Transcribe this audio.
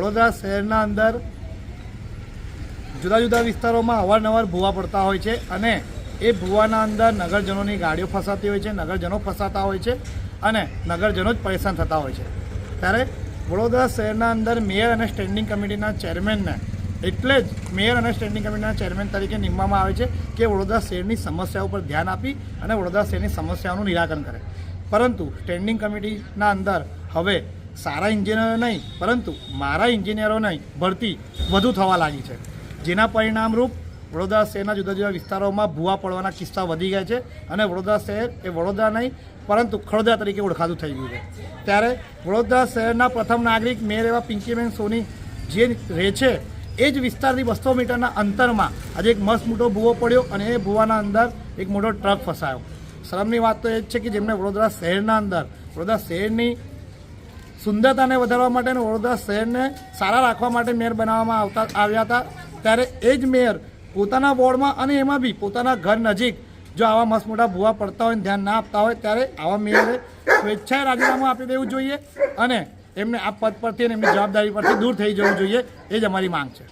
વડોદરા શહેરના અંદર જુદા જુદા વિસ્તારોમાં અવારનવાર ભૂવા પડતા હોય છે અને એ ભૂવાના અંદર નગરજનોની ગાડીઓ ફસાતી હોય છે, નગરજનો ફસાતા હોય છે અને નગરજનો જ પરેશાન થતા હોય છે। ત્યારે વડોદરા શહેરના અંદર મેયર અને સ્ટેન્ડિંગ કમિટીના ચેરમેનને એટલે જ મેયર અને સ્ટેન્ડિંગ કમિટીના ચેરમેન તરીકે નિમવામાં આવે છે કે વડોદરા શહેરની સમસ્યાઓ પર ધ્યાન આપી અને વડોદરા શહેરની સમસ્યાઓનું નિરાકરણ કરે। પરંતુ સ્ટેન્ડિંગ કમિટીના અંદર હવે સારા એન્જિનિયરો નહીં પરંતુ મારા એન્જિનિયરોની ભરતી વધુ થવા લાગી છે, જેના પરિણામરૂપ વડોદરા શહેરના જુદા જુદા વિસ્તારોમાં ભૂવા પડવાના કિસ્સા વધી ગયા છે અને વડોદરા શહેર એ વડોદરા નહીં પરંતુ ખડોદરા તરીકે ઓળખાતું થઈ ગયું છે। ત્યારે વડોદરા શહેરના પ્રથમ નાગરિક મેયર એવા પિંકીબેન સોની જે રહે છે એ જ વિસ્તારથી 200 મીટરના અંતરમાં આજે એક મસ્ત મોટો ભૂવો પડ્યો અને એ ભૂવાના અંદર એક મોટો ટ્રક ફસાયો। શરમની વાત તો એ જ છે કે જેમને વડોદરા શહેરના અંદર વડોદરા શહેરની સુંદરતાને વધારવા માટે અને વડોદરા શહેરને સારા રાખવા માટે મેયર બનાવવામાં આવ્યા હતા, ત્યારે એ જ મેયર પોતાના વોર્ડમાં અને એમાં બી પોતાના ઘર નજીક જો આવા મસ્ત મોટા ભૂવા પડતા હોય ધ્યાન ના આપતા હોય ત્યારે આવા મેયરે સ્વેચ્છાએ રાજીનામું આપી દેવું જોઈએ અને એમને આ પદ પરથી અને એમની જવાબદારી પરથી દૂર થઈ જવું જોઈએ, એ જ અમારી માંગ છે।